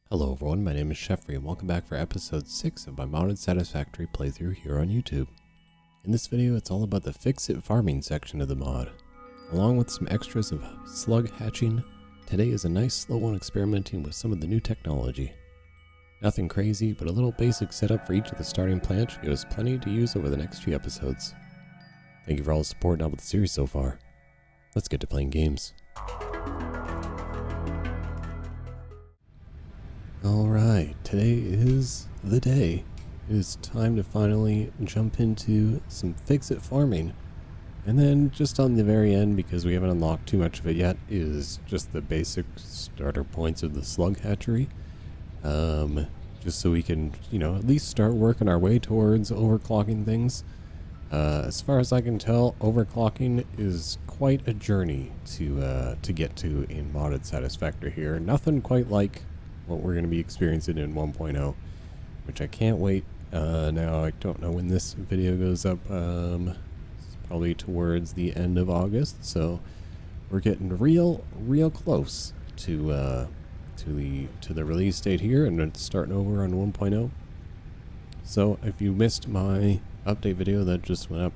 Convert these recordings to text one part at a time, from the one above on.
Hello everyone, my name is Sheffrey and welcome back for episode 6 of my modded Satisfactory playthrough here on YouTube. In this video it's all about the fix-it farming section of the mod. Along with some extras of slug hatching, today is a nice slow one experimenting with some of the new technology. Nothing crazy, but a little basic setup for each of the starting plants should give us plenty to use over the next few episodes. Thank you for all the support and help with the series so far. Let's get to playing games. Alright, today is the day. It is time to finally jump into some fix-it farming. And then just on the very end, because we haven't unlocked too much of it yet, is just the basic starter points of the slug hatchery. Just so we can, at least start working our way towards overclocking things. As far as I can tell, overclocking is quite a journey to get to in modded Satisfactory here. Nothing quite like what we're going to be experiencing in 1.0, which I can't wait. Now, I don't know when this video goes up. It's probably towards the end of August, so we're getting real close to the release date here, and it's starting over on 1.0. So if you missed my update video that just went up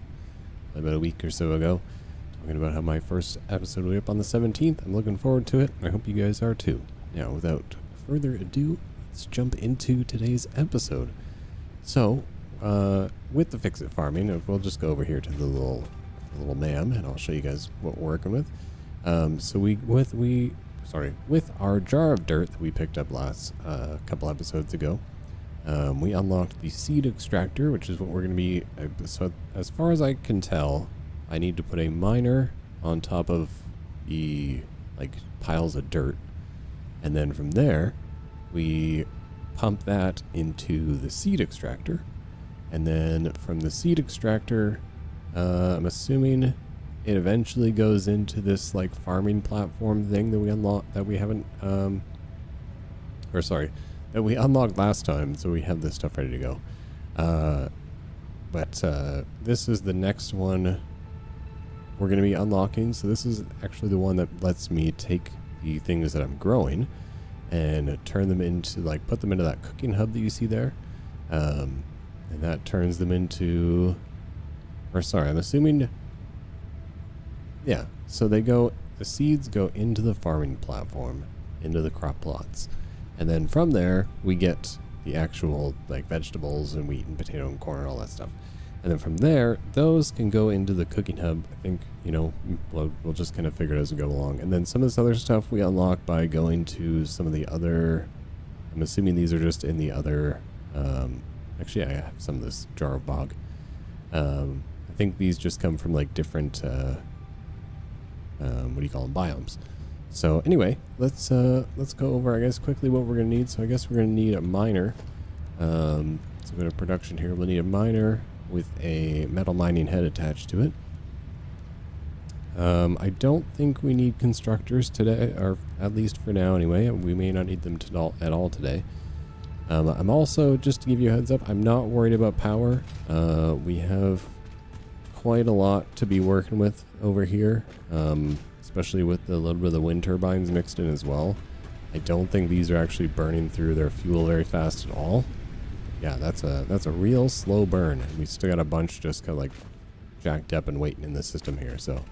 about a week or so ago, talking about how my first episode will be up on the 17th, I'm looking forward to it. I hope you guys are too. Now, without further ado, let's jump into today's episode. So, with the fix-it farming, we'll just go over here to the little ma'am, and I'll show you guys what we're working with. So with our jar of dirt that we picked up last couple episodes ago, we unlocked the seed extractor, which is what we're going to be. So, as far as I can tell, I need to put a miner on top of the piles of dirt. And then from there, we pump that into the seed extractor. And then from the seed extractor, I'm assuming it eventually goes into this farming platform thing that we unlocked, that we unlocked last time. So we have this stuff ready to go. But this is the next one we're going to be unlocking. So this is actually the one that lets me take the things that I'm growing and turn them into put them into that cooking hub that you see there, and that turns them into, I'm assuming, yeah, so the seeds go into the farming platform, into the crop plots, and then from there we get the actual vegetables and wheat and potato and corn and all that stuff. And then from there, those can go into the cooking hub. I think, we'll just kind of figure it as we go along. And then some of this other stuff we unlock by going to some of the other, I'm assuming these are just in the other, actually I have some of this jar of bog. I think these just come from different, what do you call them, biomes. So anyway, let's go over, I guess, quickly what we're going to need. So I guess we're going to need a miner. So go to production here. We'll need a miner with a metal mining head attached to it. I don't think we need constructors today, or at least for now anyway. We may not need them at all today. I'm also, just to give you a heads up, I'm not worried about power. We have quite a lot to be working with over here, especially with the little bit of the wind turbines mixed in as well. I don't think these are actually burning through their fuel very fast at all. Yeah, that's a real slow burn. And we still got a bunch just kind of jacked up and waiting in the system here. So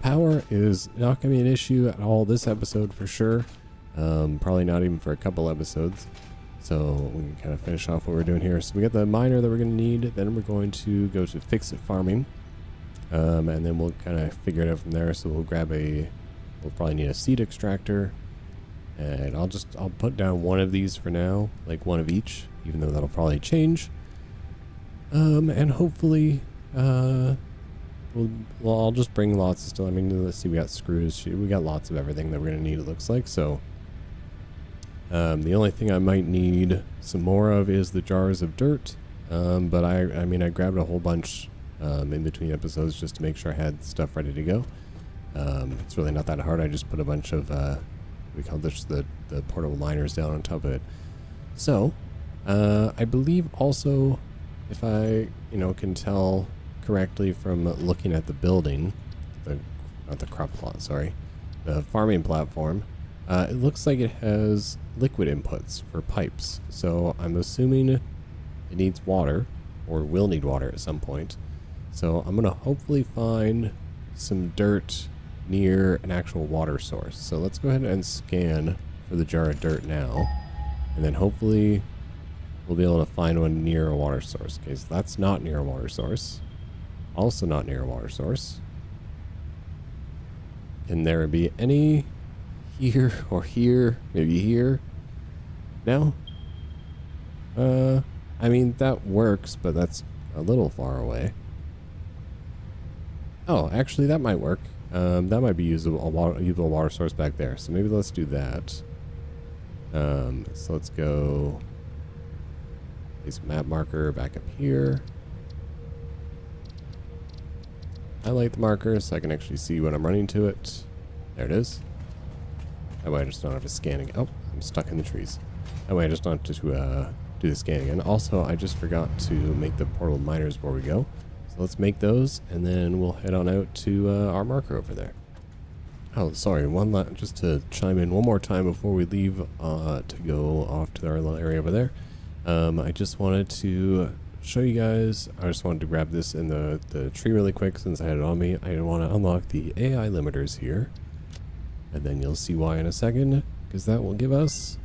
power is not going to be an issue at all this episode for sure. Probably not even for a couple episodes. So we can kind of finish off what we're doing here. So we got the miner that we're going to need. Then we're going to go to fix-it farming. And then we'll kind of figure it out from there. So we'll probably need a seed extractor. And I'll put down one of these for now, one of each, even though that'll probably change. And hopefully, I'll just bring lots of stuff. I mean, let's see, we got screws. We got lots of everything that we're going to need, it looks like. So, the only thing I might need some more of is the jars of dirt. But I grabbed a whole bunch in between episodes just to make sure I had stuff ready to go. It's really not that hard. I just put a bunch of, we call this the portable miners down on top of it. So, I believe also, if I, can tell correctly from looking at the building, not the crop plot, sorry, the farming platform, It looks like it has liquid inputs for pipes, so I'm assuming it needs water, or will need water at some point. So I'm going to hopefully find some dirt near an actual water source. So let's go ahead and scan for the jar of dirt now, and then hopefully we'll be able to find one near a water source. Okay, so that's not near a water source. Also not near a water source. Can there be any here or here? Maybe here? No? I mean, that works, but that's a little far away. Oh, actually, that might work. That might be usable water source back there. So maybe let's do that. So let's go. Place a map marker back up here. Highlight the marker so I can actually see when I'm running to it. There it is. That way I just don't have to scan again. Oh, I'm stuck in the trees. That way I just don't have to do the scan again. Also, I just forgot to make the portable miners before we go. So let's make those, and then we'll head on out to our marker over there. Oh, sorry. Just to chime in one more time before we leave to go off to our little area over there. I just wanted to show you guys. I just wanted to grab this in the tree really quick since I had it on me. I want to unlock the AI limiters here, and then you'll see why in a second, because that will give us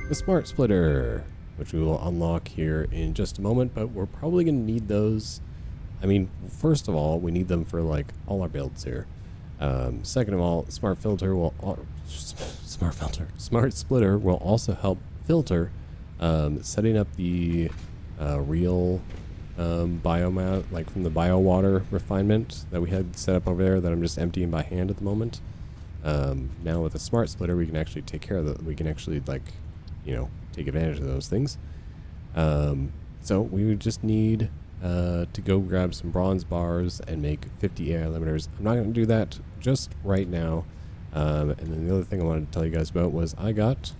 the smart splitter, which we will unlock here in just a moment. But we're probably going to need those. I mean, first of all, we need them for like all our builds here. Second of all, smart splitter will also help filter, setting up the real biomass, like from the bio water refinement that we had set up over there that I'm just emptying by hand at the moment. Now with a smart splitter, we can actually take care of that. We can actually, like, you know, take advantage of those things. So we would just need to go grab some bronze bars and make 50 AI limiters. I'm not going to do that just right now. And then the other thing I wanted to tell you guys about was I got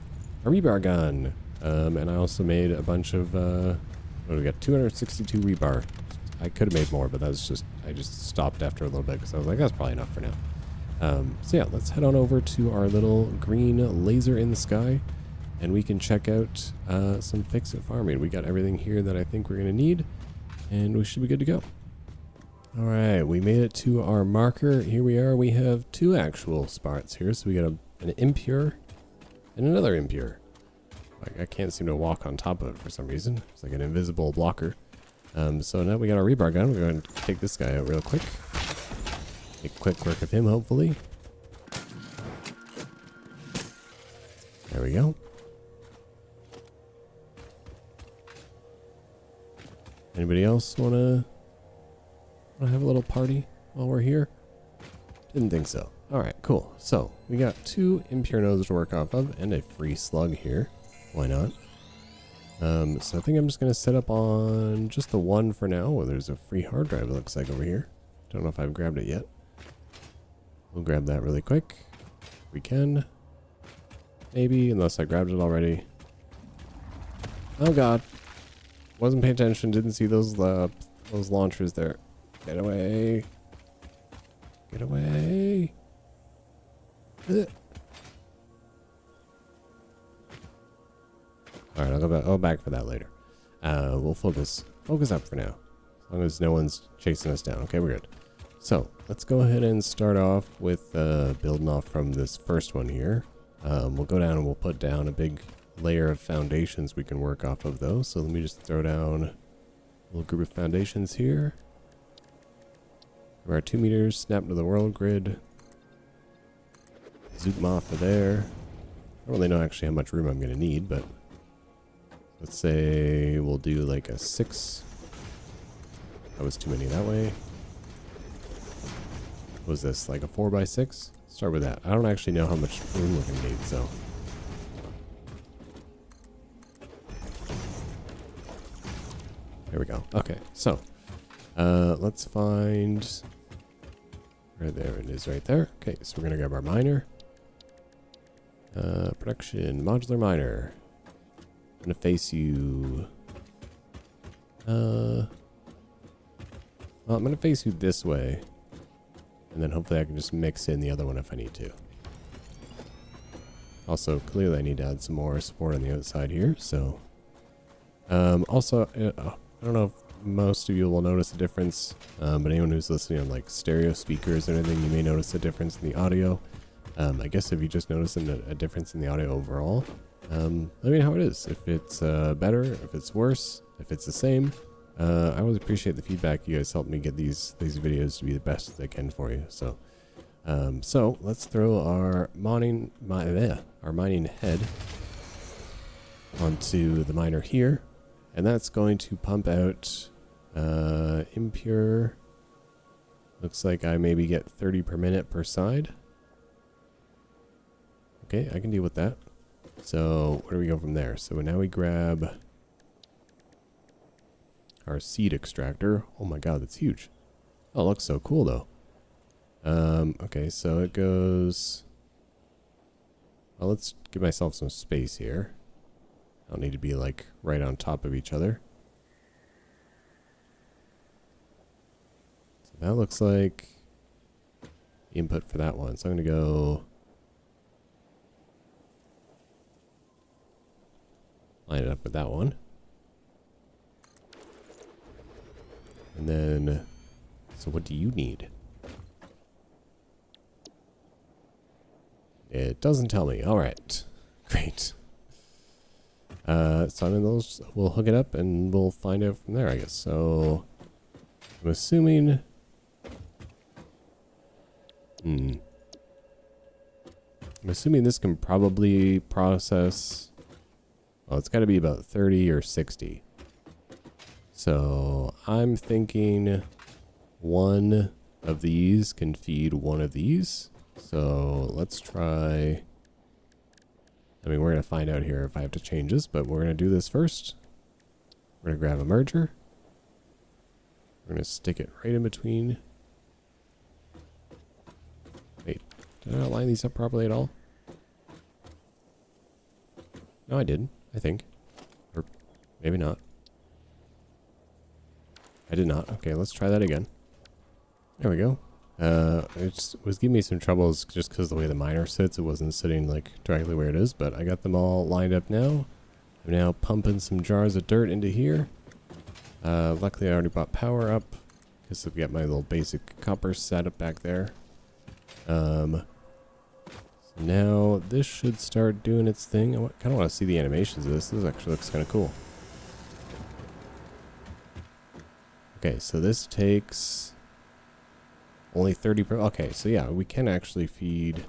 a rebar gun. And I also made a bunch of, we got 262 rebar. I could have made more, but I just stopped after a little bit because I was like, that's probably enough for now. So yeah, let's head on over to our little green laser in the sky, and we can check out some fix-it farming. We got everything here that I think we're going to need, and we should be good to go. All right, we made it to our marker. Here we are. We have two actual spots here. So we got an impure and another impure. Like, I can't seem to walk on top of it for some reason. It's like an invisible blocker. So now we got our rebar gun. We're going to take this guy out real quick. Make quick work of him, hopefully. There we go. Anybody else wanna have a little party while we're here? Didn't think so. Alright, cool. So we got two impure nodes to work off of and a free slug here. Why not? So I think I'm just gonna set up on just the one for now. Well, there's a free hard drive, it looks like, over here. Don't know if I've grabbed it yet. We'll grab that really quick. We can. Maybe, unless I grabbed it already. Oh god. Wasn't paying attention, didn't see those launchers there. Get away. Get away. Ugh. Alright, I'll go back for that later. We'll focus up for now. As long as no one's chasing us down. Okay, we're good. So, let's go ahead and start off with building off from this first one here. We'll go down and we'll put down a big layer of foundations we can work off of those. So let me just throw down a little group of foundations here. Our 2 meters, snap to the world grid. Zoom off of there. I don't really know actually how much room I'm going to need, but let's say we'll do like a 6. That was too many that way. What was this, like a 4x6? Start with that. I don't actually know how much room we're going to need, so. There we go. Okay, so let's find where there it is right there. Okay, so we're gonna grab our miner. Production modular miner. I'm gonna face you. Well, I'm gonna face you this way, and then hopefully I can just mix in the other one if I need to. Also, clearly I need to add some more support on the outside here, so... also, I don't know if most of you will notice a difference, but anyone who's listening on like stereo speakers or anything, you may notice a difference in the audio. I guess if you just notice a difference in the audio overall, let me know how it is. If it's better, if it's worse, if it's the same. I always appreciate the feedback. You guys help me get these videos to be the best they can for you. So, so let's throw our mining head onto the miner here, and that's going to pump out impure. Looks like I maybe get 30 per minute per side. Okay, I can deal with that. So where do we go from there? So now we grab our seed extractor. Oh my god, that's huge. Oh, it looks so cool though. Okay, so it goes... Well, let's give myself some space here. I don't need to be like right on top of each other. So that looks like the input for that one. So I'm going to go line it up with that one. And then, so what do you need? It doesn't tell me. All right, great. So I'm in those. We'll hook it up and we'll find out from there, I guess. So I'm assuming. I'm assuming this can probably process. Well, it's got to be about 30 or 60. So I'm thinking one of these can feed one of these. So let's try. I mean, we're going to find out here if I have to change this, but we're going to do this first. We're going to grab a merger. We're going to stick it right in between. Wait, did I not line these up properly at all? No, I didn't, I think. Or maybe not. I did not. Okay, let's try that again. There we go. It was giving me some troubles just because the way the miner sits. It wasn't sitting like directly where it is, but I got them all lined up now. I'm now pumping some jars of dirt into here. Luckily I already bought power up because I've got my little basic copper setup back there. So now this should start doing its thing. I kind of want to see the animations of this. This actually looks kind of cool. Okay, so this takes only 30 per... Okay, so yeah, we can actually feed...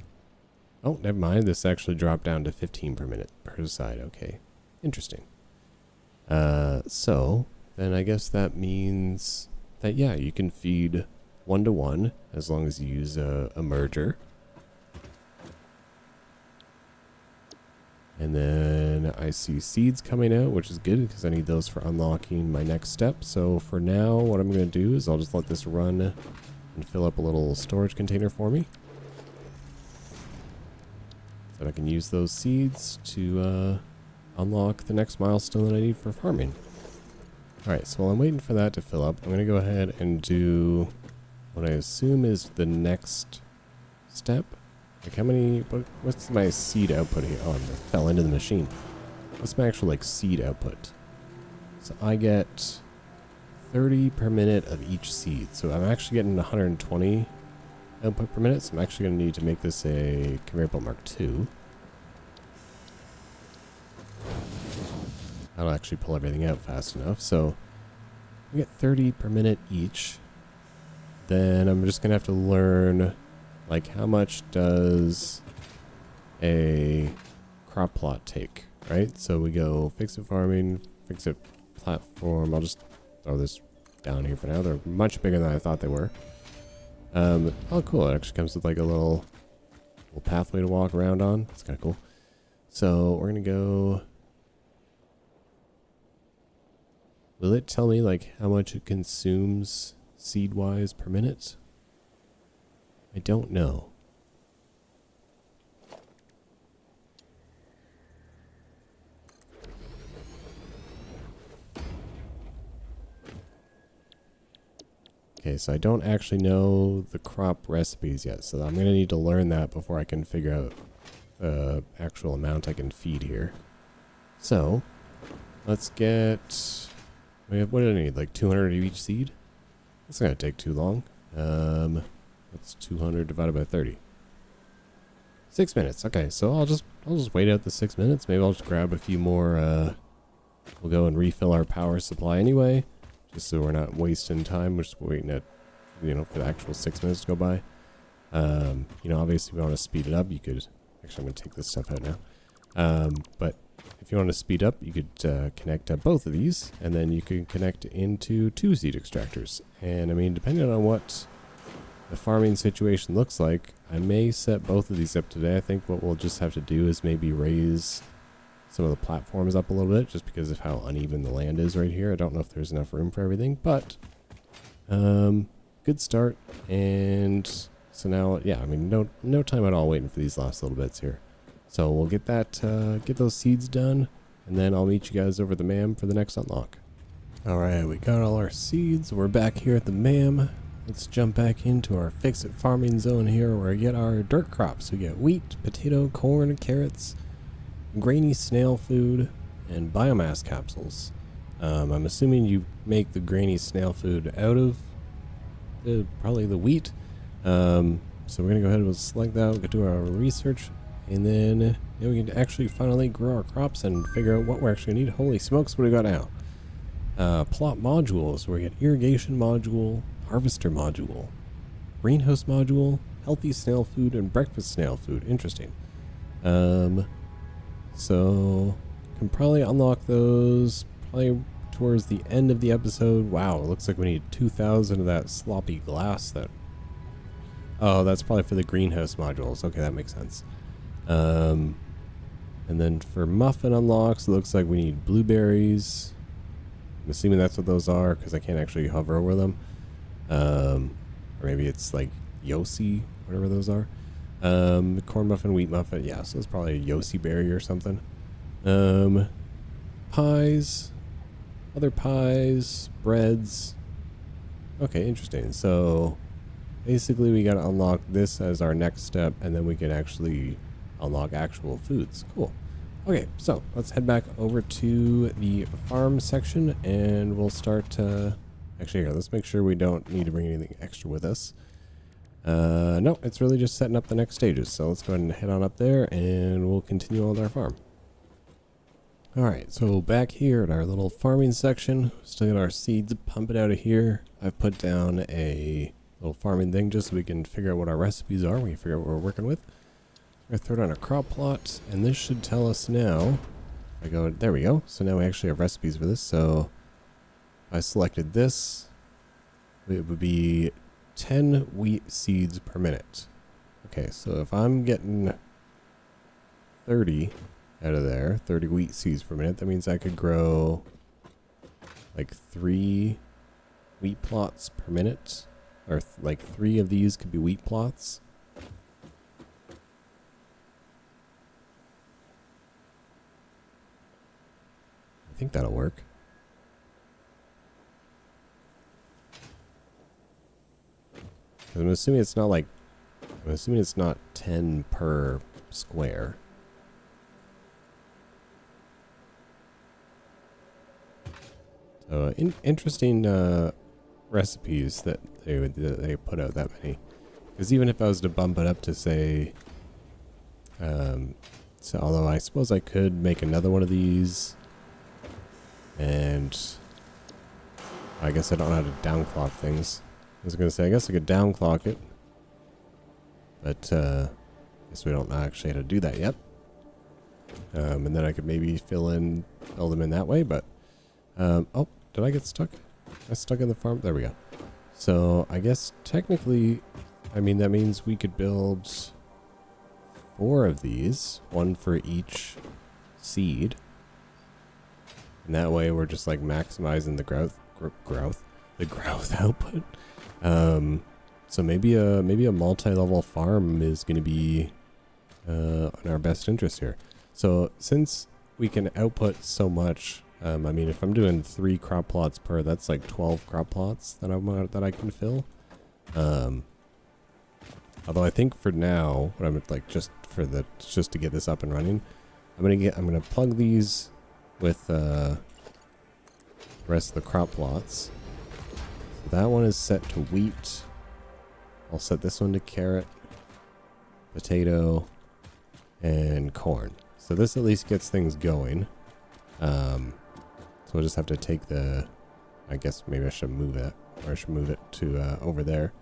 Oh, never mind. This actually dropped down to 15 per minute per side. Okay, interesting. So then I guess that means that, yeah, you can feed 1-to-1 as long as you use a merger. And then I see seeds coming out, which is good because I need those for unlocking my next step. So for now, what I'm going to do is I'll just let this run and fill up a little storage container for me. So I can use those seeds to unlock the next milestone that I need for farming. Alright, so while I'm waiting for that to fill up, I'm going to go ahead and do what I assume is the next step. Like how many, what's my seed output here? Oh, I fell into the machine. What's my actual like seed output? So I get 30 per minute of each seed. So I'm actually getting 120 output per minute. So I'm actually going to need to make this a conveyor belt Mark II. That'll actually pull everything out fast enough. So we get 30 per minute each. Then I'm just going to have to learn, like, how much does a crop plot take, right? So we go fix it farming, fix it platform. I'll just throw this down here for now. They're much bigger than I thought they were. Oh, cool. It actually comes with like a little pathway to walk around on. It's kind of cool. So we're going to go... Will it tell me like how much it consumes seed-wise per minute? I don't know. Okay, so I don't actually know the crop recipes yet, so I'm going to need to learn that before I can figure out actual amount I can feed here. So let's get, what do I need, like 200 of each seed? That's not gonna take too long. That's 200 divided by 30. 6 minutes. Okay, so I'll just wait out the 6 minutes. Maybe I'll just grab a few more. We'll go and refill our power supply anyway, just so we're not wasting time. We're just waiting at, for the actual 6 minutes to go by. Obviously, if you want to speed it up, you could. Actually, I'm gonna take this stuff out now. But if you want to speed up, you could connect both of these, and then you can connect into 2 seed extractors. And I mean, depending on what the farming situation looks like, I may set both of these up today. I think what we'll just have to do is maybe raise some of the platforms up a little bit, just because of how uneven the land is right here. I don't know if there's enough room for everything, but good start. And so now, yeah, I mean, no time at all waiting for these last little bits here. So we'll get those seeds done, and then I'll meet you guys over at the MAM for the next unlock. All right, we got all our seeds. We're back here at the MAM. Let's jump back into our fix-it farming zone here, where we get our dirt crops. We get wheat, potato, corn, carrots, grainy snail food, and biomass capsules. I'm assuming you make the grainy snail food out of probably the wheat. So we're gonna go ahead and select that. We'll do our research, and then we can actually finally grow our crops and figure out what we actually need. Holy smokes, what do we got now? Plot modules, where we get irrigation module, harvester module, greenhouse module, healthy snail food, and breakfast snail food. Interesting. So can probably unlock those probably towards the end of the episode. Wow, it looks like we need 2,000 of that sloppy glass. Oh, that's probably for the greenhouse modules. Okay, that makes sense. And then for muffin unlocks, it looks like we need blueberries. I'm assuming that's what those are, because I can't actually hover over them. Or maybe it's like Yossi, whatever those are. Corn muffin, wheat muffin. Yeah, so it's probably a Yossi berry or something. Pies, other pies, breads. Okay, interesting. So basically we got to unlock this as our next step, and then we can actually unlock actual foods. Cool. Okay, so let's head back over to the farm section, and we'll start actually here, let's make sure we don't need to bring anything extra with us. No, it's really just setting up the next stages. So let's go ahead and head on up there, and we'll continue on with our farm. Alright, so back here at our little farming section, still got our seeds pumping out of here. I've put down a little farming thing just so we can figure out what our recipes are. We can figure out what we're working with. I throw down a crop plot, and this should tell us now. There we go. So now we actually have recipes for this. So if I selected this, it would be 10 wheat seeds per minute. Okay, so if I'm getting 30 out of there, 30 wheat seeds per minute, that means I could grow like 3 wheat plots per minute, or like 3 of these could be wheat plots. I think that'll work. I'm assuming it's not 10 per square. So interesting recipes that they put out that many. Because even if I was to bump it up to say, so although I suppose I could make another one of these, and I guess I don't know how to downclock things. I was gonna say I guess I could downclock it, but I guess we don't know actually how to do that yet. And then I could maybe fill them in that way. But oh, did I get stuck? I stuck in the farm. There we go. So I guess technically, I mean that means we could build 4 of these, 1 for each seed. And that way we're just like maximizing the growth output. So maybe a multi-level farm is going to be in our best interest here. So since we can output so much, I mean if I'm doing 3 crop plots per, that's like 12 crop plots that I can fill. Although I think for now, what I'm like just to get this up and running, I'm gonna plug these with the rest of the crop plots. So that one is set to wheat. I'll set this one to carrot, potato, and corn. So this at least gets things going. So we'll just have to take the, I guess maybe I should move it, or I should move it to over there.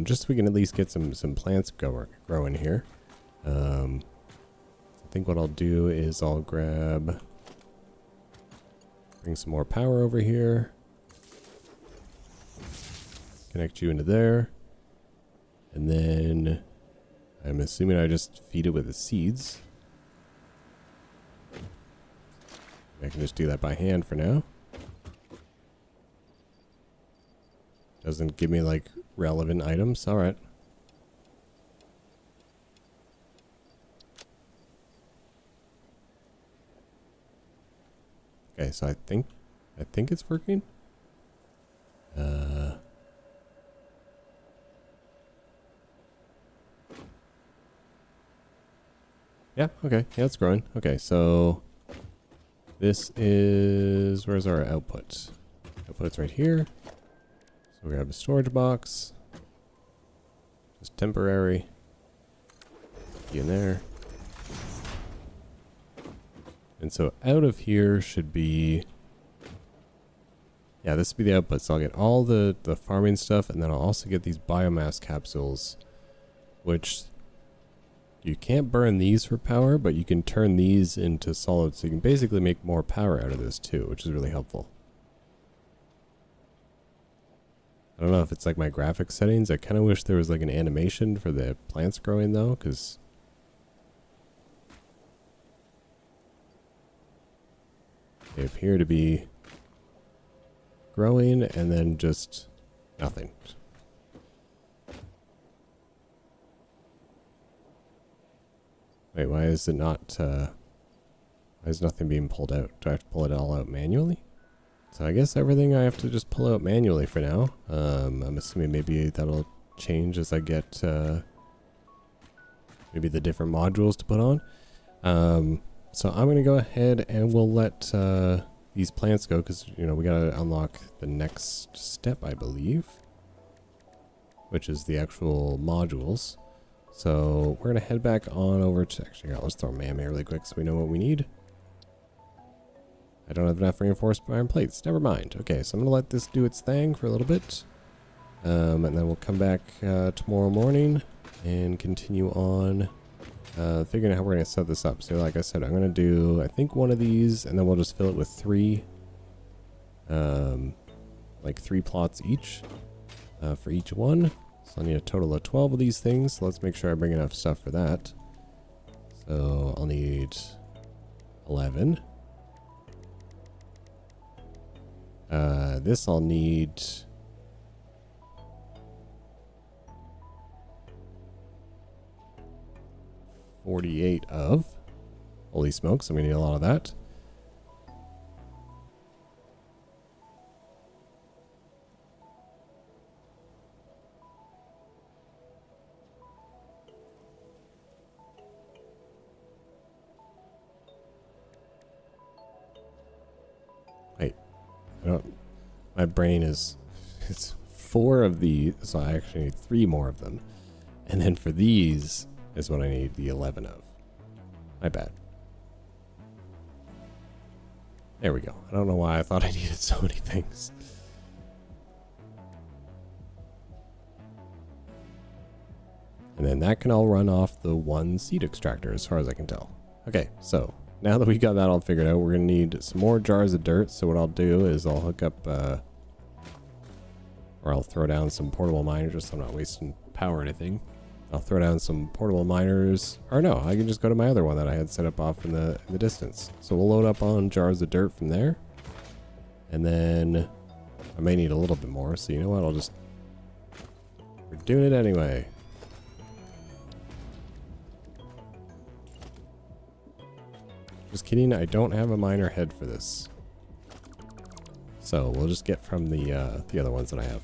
Just so we can at least get some plants growing here. I think what I'll do is I'll bring some more power over here. Connect you into there. And then I'm assuming I just feed it with the seeds. I can just do that by hand for now. Doesn't give me like relevant items. All right. Okay, so I think it's working. Yeah, okay. Yeah, it's growing. Okay, so this is, where's our output? Output's right here. So we have a storage box. Just temporary. Key in there. And so out of here should be, yeah, this would be the output. So I'll get all the farming stuff, and then I'll also get these biomass capsules, which you can't burn these for power, but you can turn these into solid. So you can basically make more power out of this too, which is really helpful. I don't know if it's like my graphics settings. I kind of wish there was like an animation for the plants growing though, because they appear to be growing and then just nothing. Wait, why is it not, why is nothing being pulled out? Do I have to pull it all out manually? So I guess everything I have to just pull out manually for now. I'm assuming maybe that'll change as I get, maybe the different modules to put on. So I'm going to go ahead and we'll let these plants go because, you know, we got to unlock the next step, I believe, which is the actual modules. So we're going to head back on over to, actually, let's throw Mam here really quick so we know what we need. I don't have enough reinforced iron plates. Never mind. Okay, so I'm going to let this do its thing for a little bit. And then we'll come back tomorrow morning and continue on figuring out how we're going to set this up. So like I said, I'm going to do, I think, one of these, and then we'll just fill it with three, like 3 plots each for each one. So I need a total of 12 of these things. So let's make sure I bring enough stuff for that. So I'll need 11. This I'll need 48 of. Holy smokes, I'm gonna need a lot of that. Wait, I don't, my brain is, it's 4 of these, so I actually need 3 more of them. And then for these is what I need the 11 of. My bad. There we go. I don't know why I thought I needed so many things. And then that can all run off the 1 seed extractor as far as I can tell. Okay, so now that we got that all figured out, we're going to need some more jars of dirt. So what I'll do is I'll hook up, or I'll throw down some portable miners just so I'm not wasting power or anything. I'll throw down some portable miners, or no, I can just go to my other one that I had set up off in the distance. So we'll load up on jars of dirt from there. And then I may need a little bit more, so you know what, we're doing it anyway. Just kidding, I don't have a miner head for this. So we'll just get from the other ones that I have.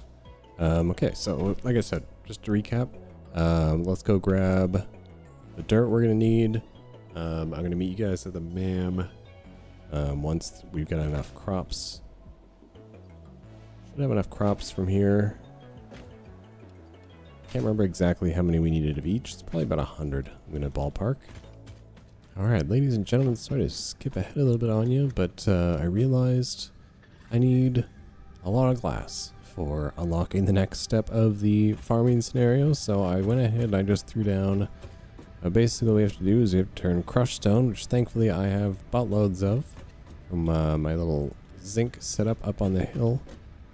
Okay, so like I said, just to recap, Let's go grab the dirt we're gonna need. I'm gonna meet you guys at the MAM once we've got enough crops. Should have enough crops from here. Can't remember exactly how many we needed of each. It's probably about 100. I'm gonna ballpark. Alright, ladies and gentlemen, sorry to skip ahead a little bit on you, but I realized I need a lot of glass for unlocking the next step of the farming scenario, so I went ahead and I just threw down basically what we have to do is we have to turn crushed stone, which thankfully I have buttloads of from my little zinc setup up on the hill.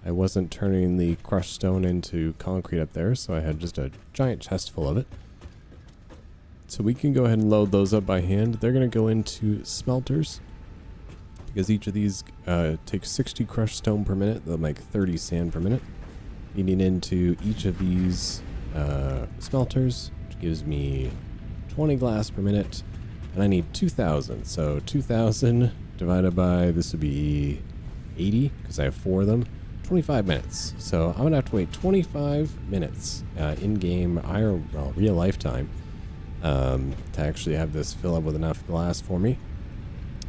I wasn't turning the crushed stone into concrete up there, so I had just a giant chest full of it. So we can go ahead and load those up by hand. They're going to go into smelters because each of these takes 60 crushed stone per minute. They'll make 30 sand per minute. Feeding into each of these smelters, which gives me 20 glass per minute, and I need 2,000. So 2,000 divided by, this would be 80 because I have 4 of them. 25 minutes. So I'm gonna have to wait 25 minutes in-game, real lifetime, to actually have this fill up with enough glass for me.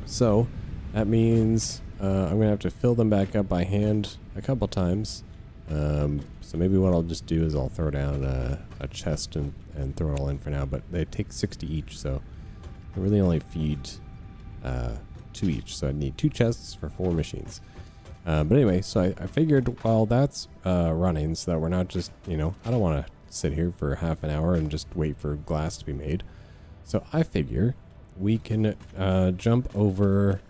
So that means I'm gonna have to fill them back up by hand a couple times. So maybe what I'll just do is I'll throw down a chest and throw it all in for now, but they take 60 each, so I really only feed 2 each, so I need 2 chests for 4 machines. But anyway, so I figured while that's running, so that we're not just, I don't want to sit here for half an hour and just wait for glass to be made. So I figure we can jump over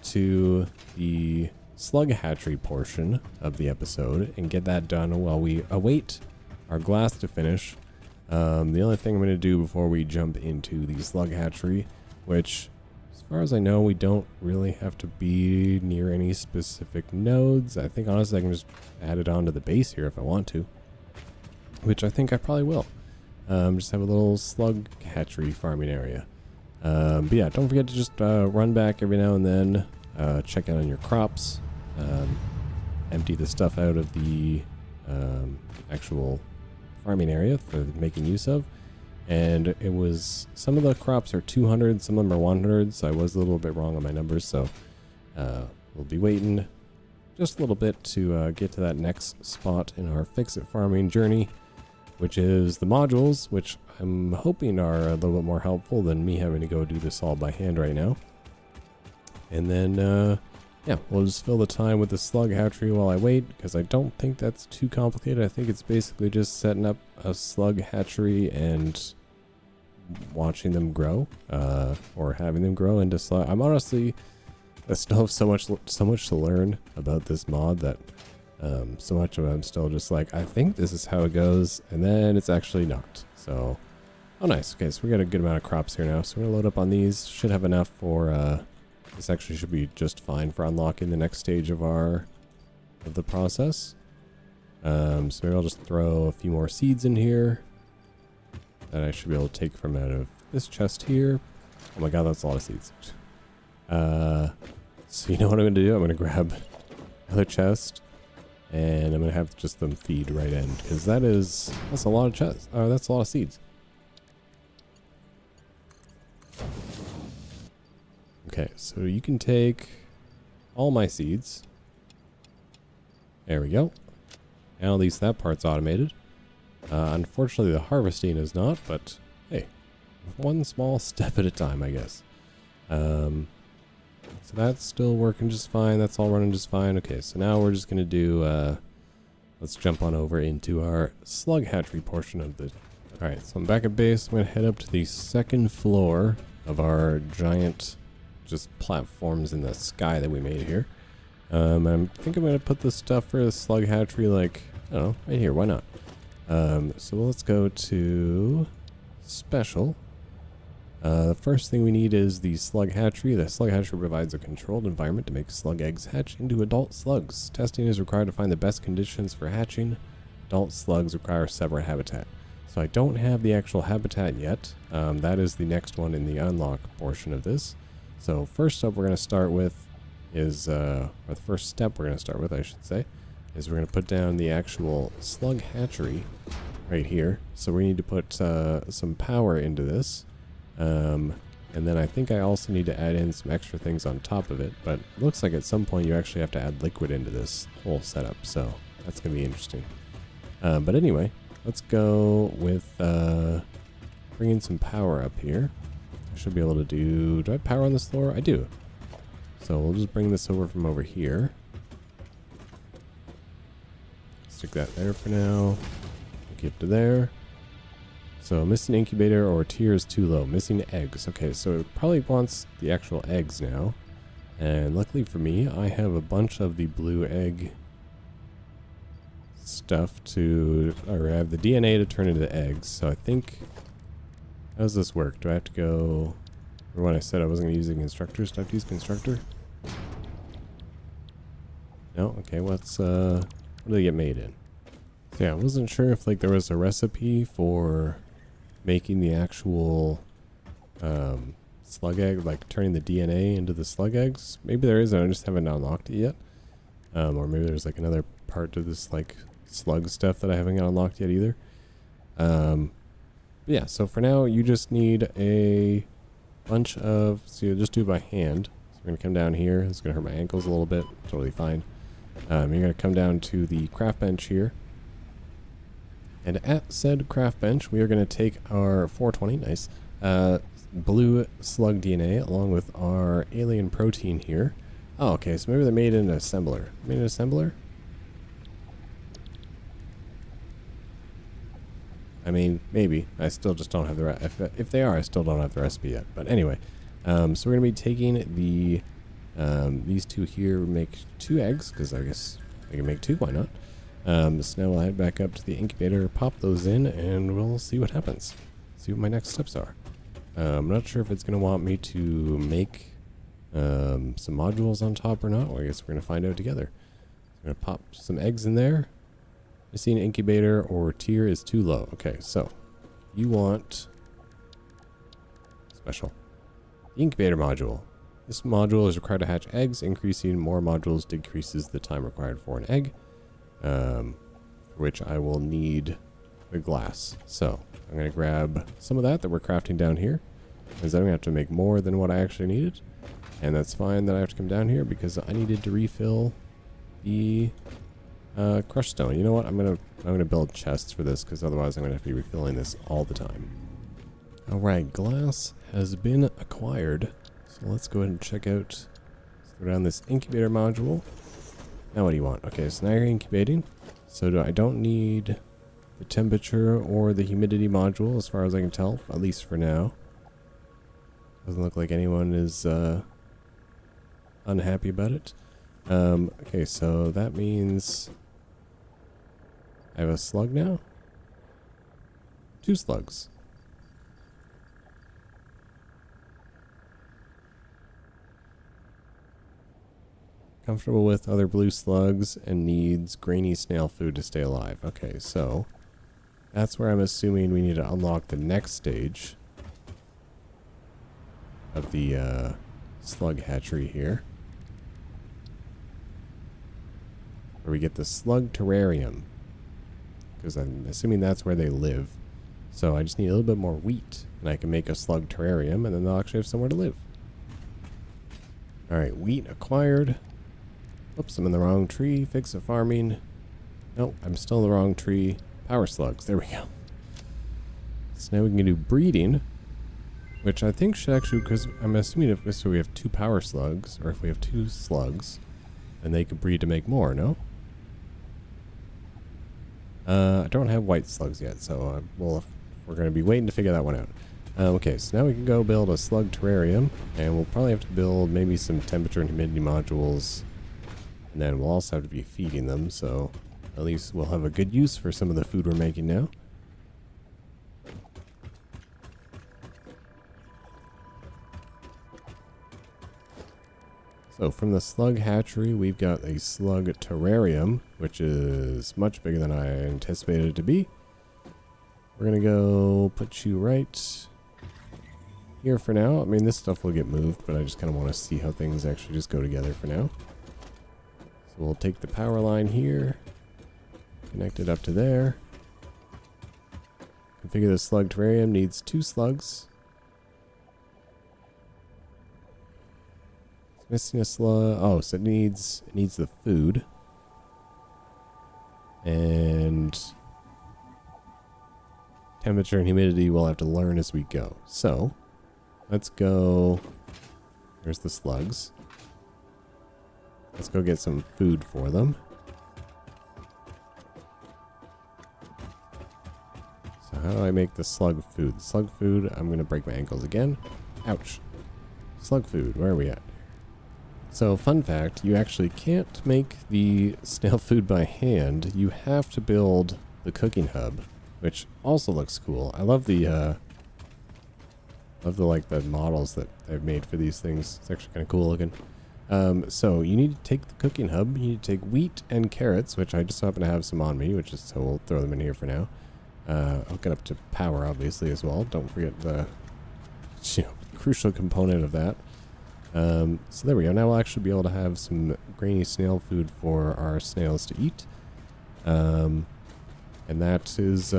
to the Slug hatchery portion of the episode and get that done while we await our glass to finish. The only thing I'm going to do before we jump into the Slug hatchery, which, as far as I know, we don't really have to be near any specific nodes. I think honestly I can just add it onto the base here if I want to, which I think I probably will. Just have a little slug hatchery farming area. But yeah, don't forget to just run back every now and then, check out on your crops, empty the stuff out of the actual farming area for making use of. And it was, some of the crops are 200, some of them are 100, so I was a little bit wrong on my numbers, so we'll be waiting just a little bit to get to that next spot in our fix-it farming journey, which is the modules, which I'm hoping are a little bit more helpful than me having to go do this all by hand right now. And then, yeah, we'll just fill the time with the slug hatchery while I wait, because I don't think that's too complicated. I think it's basically just setting up a slug hatchery and watching them grow, or having them grow into slug. I'm honestly, I still have so much to learn about this mod that so much of it I'm still just like, I think this is how it goes, and then it's actually not. So, oh nice. Okay, so we got a good amount of crops here now, so we're gonna load up on these. Should have enough for this actually should be just fine for unlocking the next stage of the process. So maybe I'll just throw a few more seeds in here that I should be able to take from out of this chest here. Oh my god, that's a lot of seeds. So you know what I'm gonna do? I'm gonna grab another chest, and I'm gonna have just them feed right in, because that's a lot of chests. That's a lot of seeds. Okay, so you can take all my seeds. There we go. Now at least that part's automated. Unfortunately, the harvesting is not, but hey, one small step at a time, I guess. So that's still working just fine. That's all running just fine. Okay, so now we're just going to do, let's jump on over into our slug hatchery portion of the... Alright, so I'm back at base. I'm going to head up to the second floor of our giant just platforms in the sky that we made here. I think I'm going to put the stuff for the slug hatchery, like, I don't know, right here. Why not? So let's go to special. The first thing we need is the slug hatchery. The slug hatchery provides a controlled environment to make slug eggs hatch into adult slugs. Testing is required to find the best conditions for hatching. Adult slugs require separate habitat. So I don't have the actual habitat yet. That is the next one in the unlock portion of this. So first up we're going to start with is, or the first step we're going to start with, I should say, is we're going to put down the actual slug hatchery right here. So we need to put some power into this. And then I think I also need to add in some extra things on top of it. But it looks like at some point you actually have to add liquid into this whole setup. So that's going to be interesting. But anyway, let's go with bringing some power up here. I should be able to do I have power on this floor? I do. So we'll just bring this over from over here. Stick that there for now. Keep to there. So missing incubator or tier is too low. Missing eggs. Okay, so it probably wants the actual eggs now. And luckily for me, I have a bunch of the blue egg stuff or I have the DNA to turn into eggs. So I think, how does this work? Do I have to go, or when I said I wasn't going to use the constructors, do I have to use constructor? No? Okay, what do they get made in? So yeah, I wasn't sure if like there was a recipe for making the actual slug egg, like turning the DNA into the slug eggs. Maybe there is, and I just haven't unlocked it yet. Or maybe there's like another part to this like slug stuff that I haven't got unlocked yet either. Yeah, so for now you just need a bunch of, so you just do it by hand. So we're gonna come down here. It's gonna hurt my ankles a little bit. Totally fine. You're gonna come down to the craft bench here. And at said craft bench, we are going to take our 420, nice, blue slug DNA along with our alien protein here. Oh, okay, so maybe they made an assembler. Made an assembler? I mean, maybe. I still just don't have the if they are, I still don't have the recipe yet. But anyway, so we're going to be taking the these two here, make 2 eggs, because I guess I can make 2, why not? So now we'll head back up to the incubator, pop those in, and we'll see what happens. See what my next steps are. I'm not sure if it's going to want me to make some modules on top or not. Well, I guess we're going to find out together. I'm going to pop some eggs in there. Missing incubator or tier is too low. Okay, so you want special incubator module. This module is required to hatch eggs. Increasing more modules decreases the time required for an egg. For which I will need the glass. So I'm going to grab some of that we're crafting down here, because I'm going to have to make more than what I actually needed. And that's fine that I have to come down here because I needed to refill the crushed stone. You know what? I'm gonna build chests for this, because otherwise I'm going to have to be refilling this all the time. Alright, glass has been acquired. So let's go ahead and check out, let's go down this incubator module. Now what do you want? Okay, so now you're incubating. So I don't need the temperature or the humidity module as far as I can tell, at least for now. Doesn't look like anyone is unhappy about it. Okay, so that means I have a slug now? 2 slugs. Comfortable with other blue slugs and needs grainy snail food to stay alive. Okay, so that's where I'm assuming we need to unlock the next stage of the slug hatchery here. Where we get the slug terrarium. Because I'm assuming that's where they live. So I just need a little bit more wheat, and I can make a slug terrarium, and then they'll actually have somewhere to live. Alright, wheat acquired. Oops, I'm in the wrong tree. Fix the farming. Nope, I'm still in the wrong tree. Power slugs. There we go. So now we can do breeding, which I think should actually, because I'm assuming if so we have 2 power slugs, or if we have 2 slugs, then they could breed to make more, no? I don't have white slugs yet, so we're going to be waiting to figure that one out. Okay, so now we can go build a slug terrarium, and we'll probably have to build maybe some temperature and humidity modules. And then we'll also have to be feeding them, so at least we'll have a good use for some of the food we're making now. So from the slug hatchery, we've got a slug terrarium, which is much bigger than I anticipated it to be. We're going to go put you right here for now. I mean, this stuff will get moved, but I just kind of want to see how things actually just go together for now. So we'll take the power line here, connect it up to there. Configure the slug terrarium. Needs 2 slugs. It's missing a slug. Oh, so it needs the food. And temperature and humidity we'll have to learn as we go. So let's go. There's the slugs. Let's go get some food for them. So how do I make the slug food? The slug food, I'm going to break my ankles again. Ouch. Slug food, where are we at? So fun fact, you actually can't make the snail food by hand. You have to build the cooking hub, which also looks cool. I love the like the models that I've made for these things. It's actually kind of cool looking. So you need to take the cooking hub. You need to take wheat and carrots, which I just happen to have some on me, which is so we'll throw them in here for now. I'll get up to power obviously as well. Don't forget the crucial component of that. So there we go. Now we'll actually be able to have some grainy snail food for our snails to eat. And that is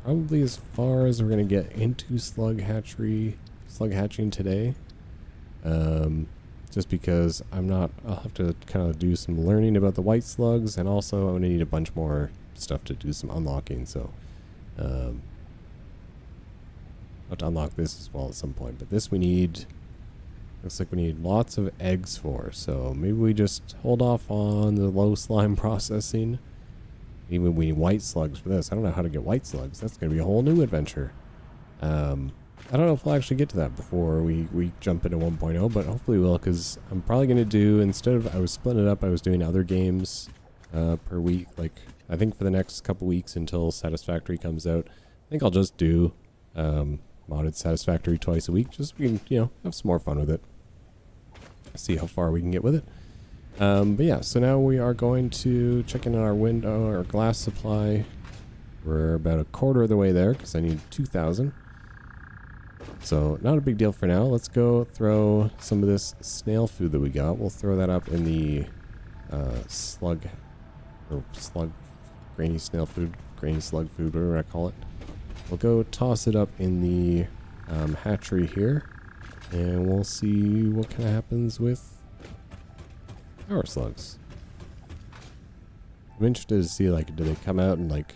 probably as far as we're going to get into slug hatching today. Just because I'll have to kind of do some learning about the white slugs, and also I'm going to need a bunch more stuff to do some unlocking. So I'll have to unlock this as well at some point. But this looks like we need lots of eggs for. So maybe we just hold off on the low slime processing. Even we need white slugs for this. I don't know how to get white slugs. That's going to be a whole new adventure. I don't know if we'll actually get to that before we jump into 1.0, but hopefully we will, because I'm probably going to do, I was splitting it up, I was doing other games per week. Like, I think for the next couple weeks until Satisfactory comes out, I think I'll just do modded Satisfactory twice a week, just so we can, have some more fun with it. See how far we can get with it. But yeah, so now we are going to check in on our glass supply. We're about a quarter of the way there, because I need 2,000. So not a big deal for now. Let's go throw some of this snail food that we got. We'll throw that up in the slug, grainy snail food, grainy slug food, whatever I call it. We'll go toss it up in the hatchery here, and we'll see what kind of happens with our slugs. I'm interested to see, like, do they come out and, like,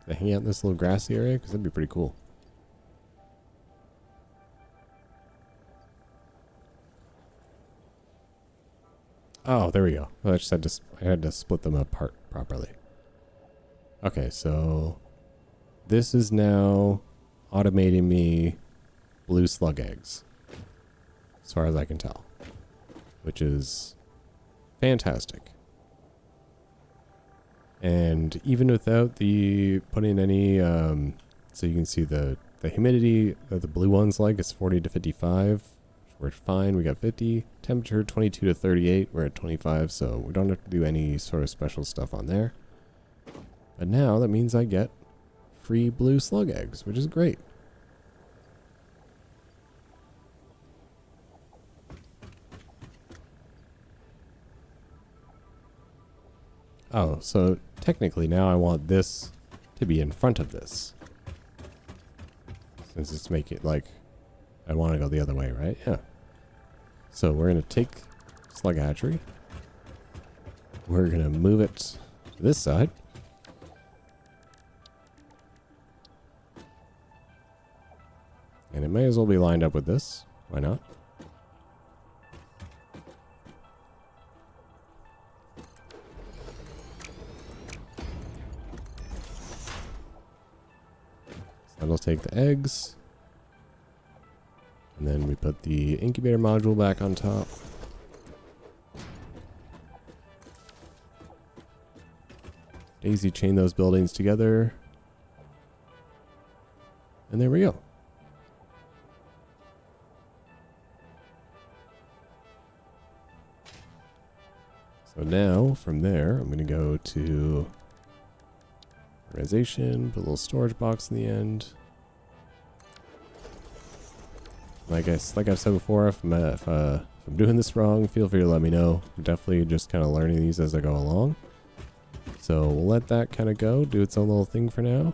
they hang out in this little grassy area? Because that'd be pretty cool. Oh, there we go. I had to split them apart properly. Okay, so this is now automating me blue slug eggs, as far as I can tell, which is fantastic. And even without the putting any, so you can see the humidity that the blue one's like, it's 40 to 55. We're fine. We got 50. Temperature 22 to 38. We're at 25, so we don't have to do any sort of special stuff on there. But now that means I get free blue slug eggs, which is great. Oh, so technically now I want this to be in front of this. Since it's making it like I want to go the other way, right? Yeah. So we're going to take slug hatchery. We're going to move it to this side. And it may as well be lined up with this. Why not? So that'll take the eggs. And then we put the incubator module back on top. Daisy chain those buildings together. And there we go. So now from there, I'm going to go to organization, put a little storage box in the end. Like I've said before, if I'm doing this wrong, feel free to let me know. I'm definitely just kind of learning these as I go along. So we'll let that kind of go, do its own little thing for now.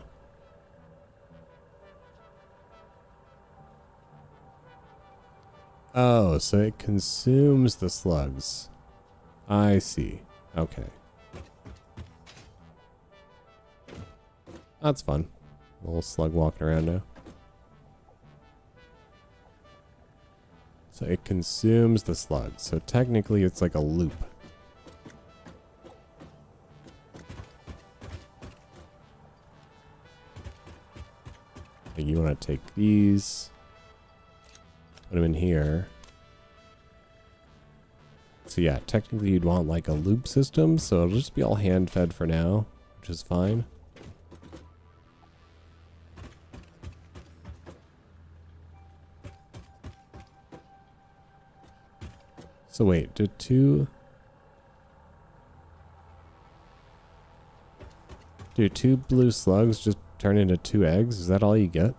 Oh, so it consumes the slugs. I see. Okay. That's fun. A little slug walking around now. So it consumes the slugs. So technically it's like a loop. You want to take these, put them in here. So yeah, technically you'd want like a loop system, so it'll just be all hand fed for now, which is fine. So wait, do two blue slugs just turn into 2 eggs? Is that all you get?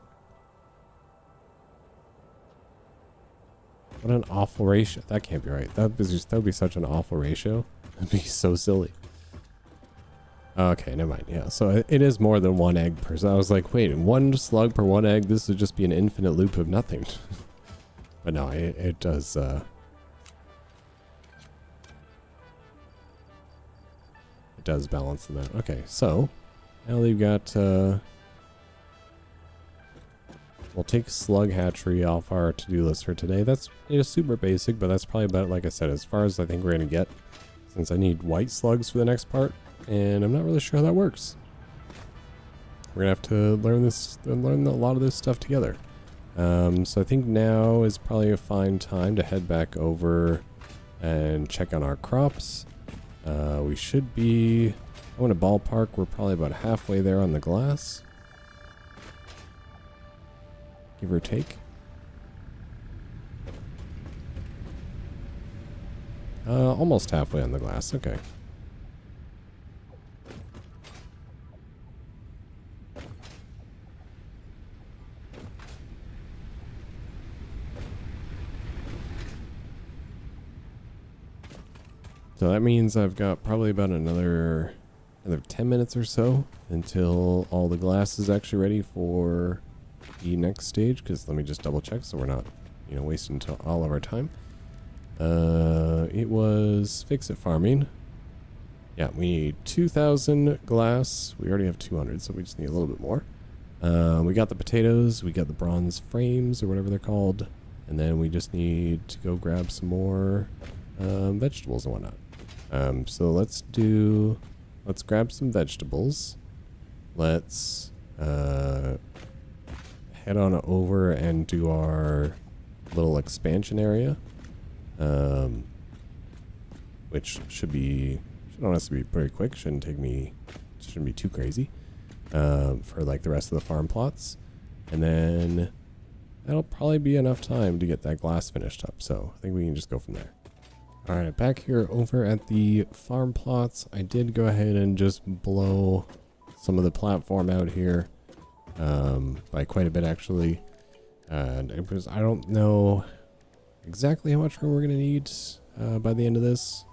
What an awful ratio. That can't be right. That would be such an awful ratio. That'd be so silly. Okay, never mind. Yeah, so it is more than 1 egg per. So I was like, wait, 1 slug per 1 egg? This would just be an infinite loop of nothing. But no, it does. It does balance them out. Okay, so now they've got. We'll take slug hatchery off our to-do list for today. That's super basic, but that's probably about, like I said, as far as I think we're going to get, since I need white slugs for the next part, and I'm not really sure how that works. We're going to have to learn a lot of this stuff together. So I think now is probably a fine time to head back over and check on our crops. We should be, I want to ballpark, we're probably about halfway there on the glass. Give or take. Almost halfway on the glass. Okay. So that means I've got probably about another 10 minutes or so until all the glass is actually ready for the next stage, because let me just double check so we're not, wasting all of our time. It was fix it farming. Yeah, we need 2,000 glass. We already have 200, so we just need a little bit more. We got the potatoes, we got the bronze frames or whatever they're called, and then we just need to go grab some more vegetables and whatnot. So let's grab some vegetables. Let's head on over and do our little expansion area, which should honestly be pretty quick. Shouldn't be too crazy for like the rest of the farm plots, and then that'll probably be enough time to get that glass finished up. So I think we can just go from there. All right, back here over at the farm plots, I did go ahead and just blow some of the platform out here. By quite a bit actually, and I don't know exactly how much room we're going to need by the end of this.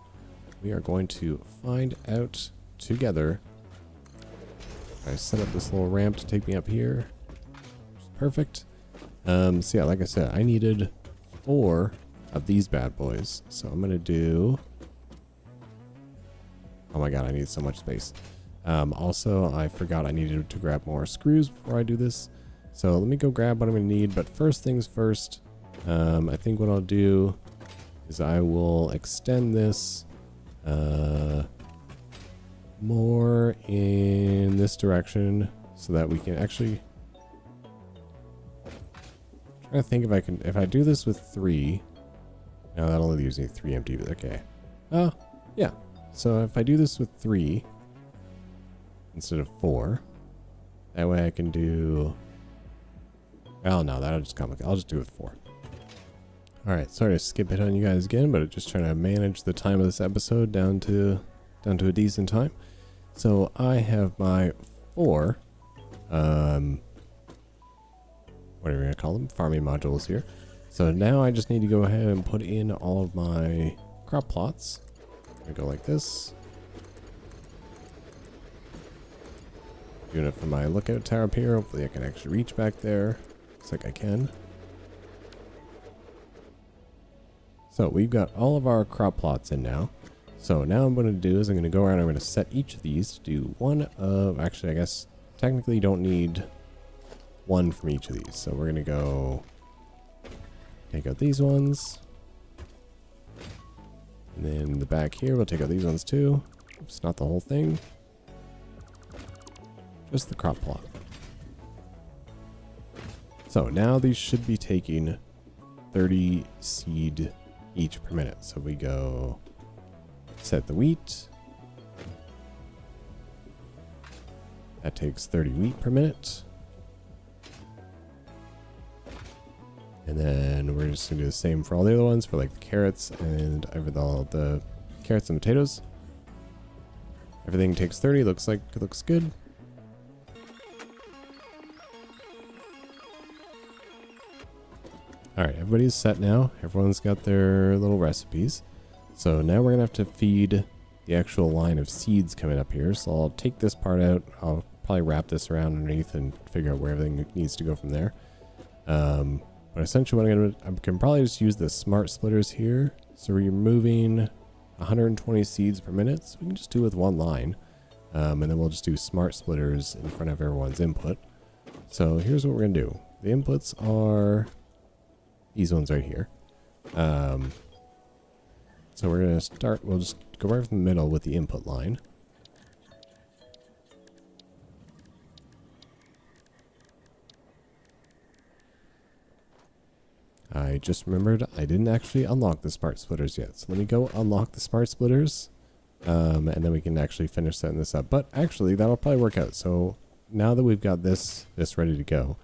We are going to find out together. I set up this little ramp to take me up here, which is perfect. So yeah, like I said, I needed 4 of these bad boys, so I'm gonna do, oh my god, I need so much space. Also, I forgot I needed to grab more screws before I do this. So let me go grab what I'm going to need. But first things first, I think what I'll do is I will extend this more in this direction so that we can actually, I'm trying to think if I do this with 3, now that'll only use me 3 empty, but okay. Oh, yeah. So if I do this with 3, instead of 4. That way I can do... Oh no, that'll just complicate. I'll just do it with 4. Alright, sorry to skip it on you guys again, but just trying to manage the time of this episode down to a decent time. So I have my 4, what are we going to call them? Farming modules here. So now I just need to go ahead and put in all of my crop plots. I go like this. Doing it from my lookout tower up here. Hopefully I can actually reach back there. Looks like I can. So we've got all of our crop plots in now. So now I'm going to do is I'm going to go around, I'm going to set each of these to do one of, actually I guess technically you don't need one from each of these. So we're going to go take out these ones. And then the back here, we'll take out these ones too. Oops, not the whole thing. Just the crop plot. So now these should be taking 30 seed each per minute. So we go set the wheat. That takes 30 wheat per minute. And then we're just going to do the same for all the other ones, for like the carrots and all the carrots and potatoes. Everything takes 30. Looks like it looks good. Alright, everybody's set now. Everyone's got their little recipes. So now we're going to have to feed the actual line of seeds coming up here. So I'll take this part out. I'll probably wrap this around underneath and figure out where everything needs to go from there. But essentially what I can probably just use the smart splitters here. So we're moving 120 seeds per minute. So we can just do it with one line. And then we'll just do smart splitters in front of everyone's input. So here's what we're going to do. The inputs are these ones right here. So we're going to start, we'll just go right from the middle with the input line. I just remembered I didn't actually unlock the smart splitters yet. So let me go unlock the smart splitters. And then we can actually finish setting this up. But actually that'll probably work out. So now that we've got this ready to go,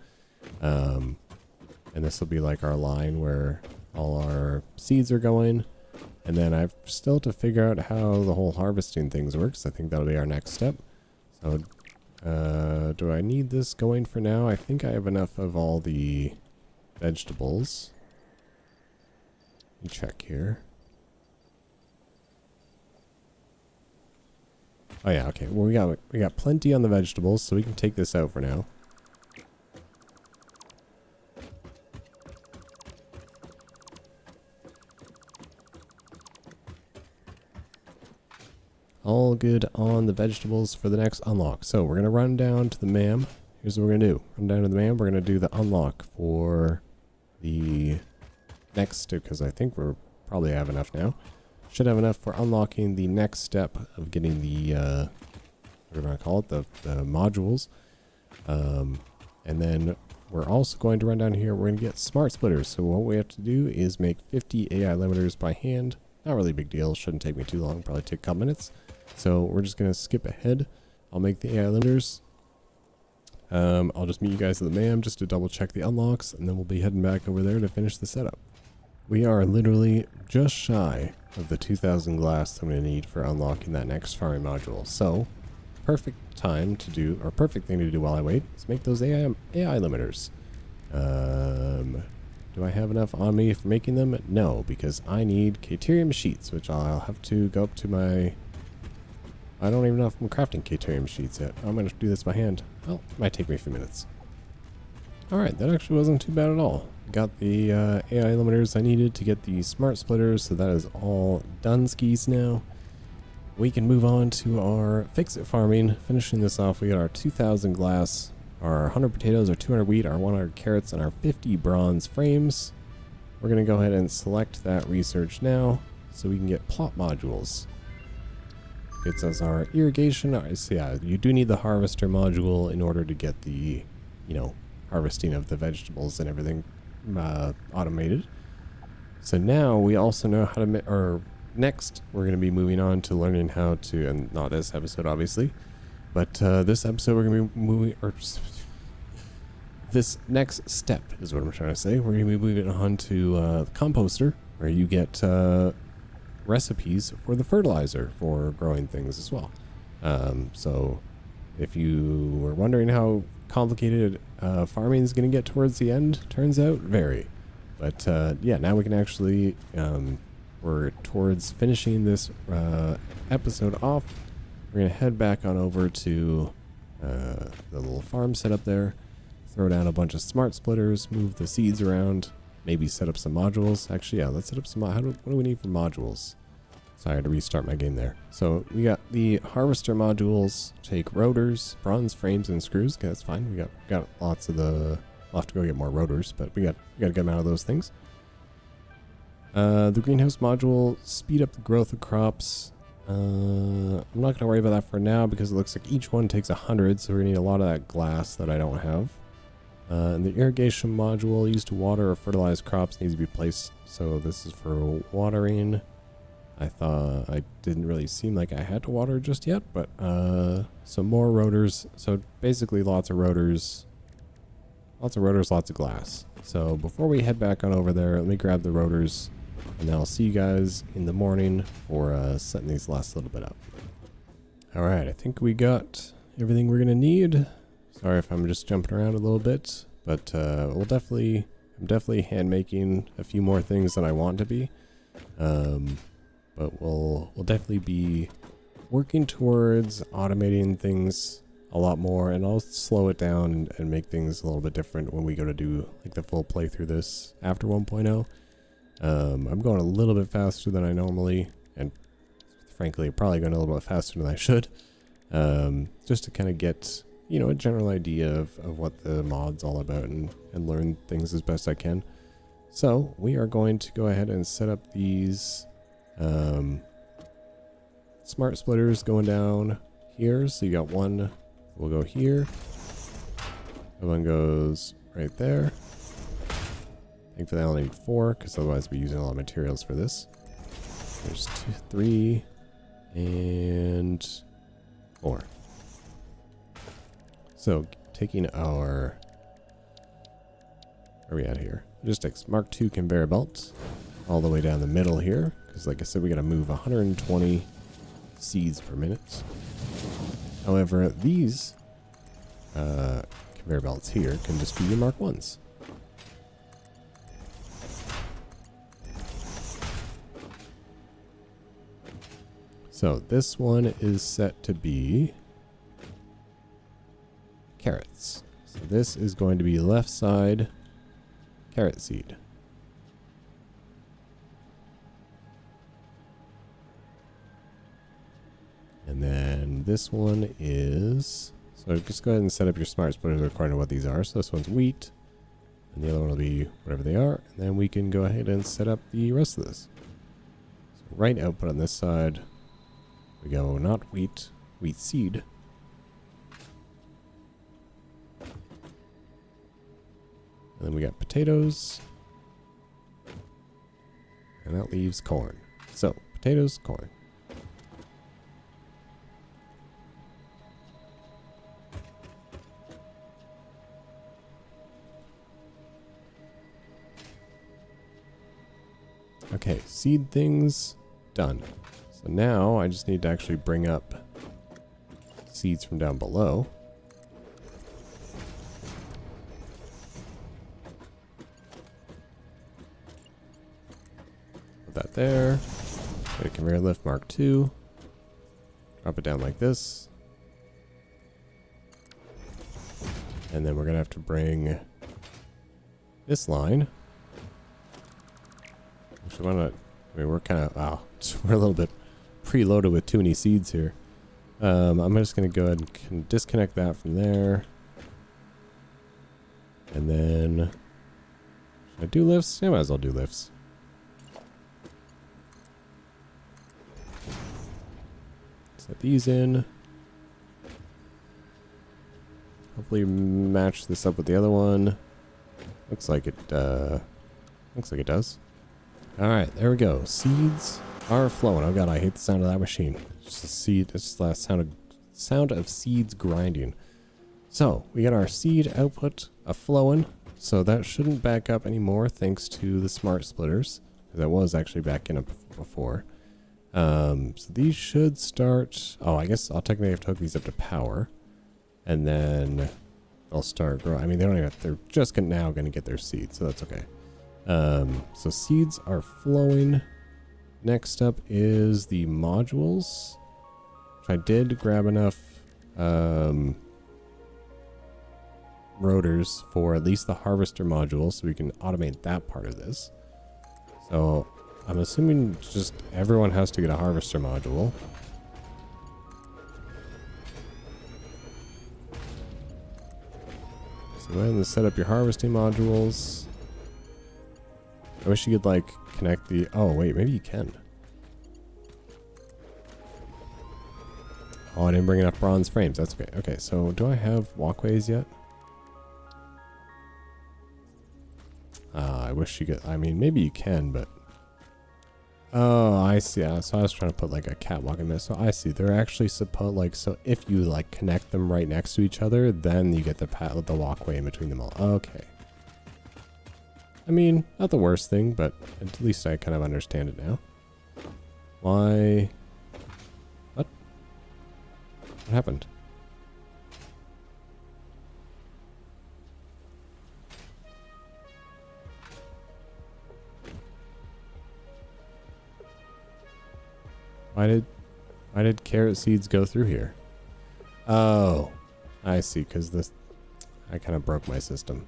and this will be like our line where all our seeds are going. And then I've still to figure out how the whole harvesting things works. I think that'll be our next step. So do I need this going for now? I think I have enough of all the vegetables. Let me check here. Oh yeah, okay. Well, we got plenty on the vegetables, so we can take this out for now. All good on the vegetables for the next unlock. So we're going to run down to the MAM. Here's what we're going to do. Run down to the MAM. We're going to do the unlock for the next, because I think we're probably have enough now. Should have enough for unlocking the next step of getting the, what do I call it? The modules. And then we're also going to run down here. We're going to get smart splitters. So what we have to do is make 50 AI limiters by hand. Not really a big deal. Shouldn't take me too long. Probably take a couple minutes. So we're just going to skip ahead. I'll make the AI limiters. I'll just meet you guys at the MAM just to double check the unlocks, and then we'll be heading back over there to finish the setup. We are literally just shy of the 2,000 glass I'm going to need for unlocking that next farming module. So, perfect time to do, or perfect thing to do while I wait, is make those AI limiters. Do I have enough on me for making them? No, because I need Caterium sheets, which I'll have to go up to my... I don't even know if I'm crafting Caterium sheets yet. I'm going to do this by hand. Well, it might take me a few minutes. Alright, that actually wasn't too bad at all. Got the AI limiters I needed to get the smart splitters, so that is all done skis now. We can move on to our fix-it farming. Finishing this off, we got our 2,000 glass, our 100 potatoes, our 200 wheat, our 100 carrots, and our 50 bronze frames. We're going to go ahead and select that research now, so we can get plot modules. Gets us our irrigation. So yeah, you do need the harvester module in order to get the, harvesting of the vegetables and everything automated. So now we also know how to or next we're going to be moving on to learning how to, and not this episode obviously, but this episode we're going to be moving, or this next step is what I'm trying to say. We're going to be moving on to the composter, where you get recipes for the fertilizer for growing things as well. So if you were wondering how complicated farming is going to get towards the end, turns out very. But yeah, now we can actually, we're towards finishing this episode off. We're going to head back on over to the little farm set up there, throw down a bunch of smart splitters, move the seeds around, maybe set up some modules. Actually, yeah, let's set up some, what do we need for modules? Sorry, I had to restart my game there. So we got the harvester modules, take rotors, bronze frames, and screws. Okay, that's fine. We got lots of the, we'll have to go get more rotors, but we got a good amount of those things. The greenhouse module, speed up the growth of crops. I'm not going to worry about that for now because it looks like each one takes 100, so we're going to need a lot of that glass that I don't have. And the irrigation module used to water or fertilize crops needs to be placed. So this is for watering. I thought I didn't really seem like I had to water just yet, but some more rotors. So basically lots of rotors, lots of glass. So before we head back on over there, let me grab the rotors and then I'll see you guys in the morning for setting these last little bit up. All right, I think we got everything we're gonna need. Sorry if I'm just jumping around a little bit, but I'm definitely hand making a few more things than I want to be. But we'll definitely be working towards automating things a lot more, and I'll slow it down and make things a little bit different when we go to do like the full playthrough this after 1.0. I'm going a little bit faster than I normally, and frankly probably going a little bit faster than I should, just to kind of get, you know, a general idea of what the mod's all about and learn things as best I can. So we are going to go ahead and set up these smart splitters going down here. So you got one, we'll go here. The one goes right there. Thankfully I only need 4 because otherwise we'll be using a lot of materials for this. There's 2, 3, and 4. So taking our, where are we at here? Logistics, Mark II conveyor belt all the way down the middle here. Because like I said, we got to move 120 seeds per minute. However, these conveyor belts here can just be your Mark I's. So this one is set to be carrots. So this is going to be left side carrot seed. And then this one is, so just go ahead and set up your smart splitters according to what these are. So this one's wheat, and the other one will be whatever they are. And then we can go ahead and set up the rest of this. So right output on this side, we go not wheat, wheat seed. And then we got potatoes. And that leaves corn. So potatoes, corn. Okay, seed things done. So now I just need to actually bring up seeds from down below. Put that there. Get a conveyor lift Mark II. Drop it down like this. And then we're going to have to bring this line. Actually, why not? I mean, we're kind of, wow, we're a little bit preloaded with too many seeds here. I'm just going to go ahead and disconnect that from there. And then, should I do lifts? Yeah, I might as well do lifts. Set these in. Hopefully match this up with the other one. Looks like it does. Alright, there we go. Seeds are flowing. Oh god, I hate the sound of that machine. It's just a seed, it's the sound of seeds grinding. So, we got our seed output flowing. So that shouldn't back up anymore thanks to the smart splitters. That was actually backing up before. So these should start, oh, I guess I'll technically have to hook these up to power. And then they'll start growing. I mean, they're just now going to get their seeds, so that's okay. So seeds are flowing. Next up is the modules, which I did grab enough rotors for at least the harvester module so we can automate that part of this. So I'm assuming just everyone has to get a harvester module. So go ahead and set up your harvesting modules. I wish you could like connect the... Oh wait, maybe you can. Oh, I didn't bring enough bronze frames. That's okay. Okay, so do I have walkways yet? I wish you could... I mean, maybe you can, but... Oh, I see. So I was trying to put like a catwalk in there. So I see. They're actually supposed like... So if you like connect them right next to each other, then you get the walkway in between them all. Okay. I mean, not the worst thing, but at least I kind of understand it now. Why... What? What happened? Why did carrot seeds go through here? Oh, I see, because this... I kind of broke my system.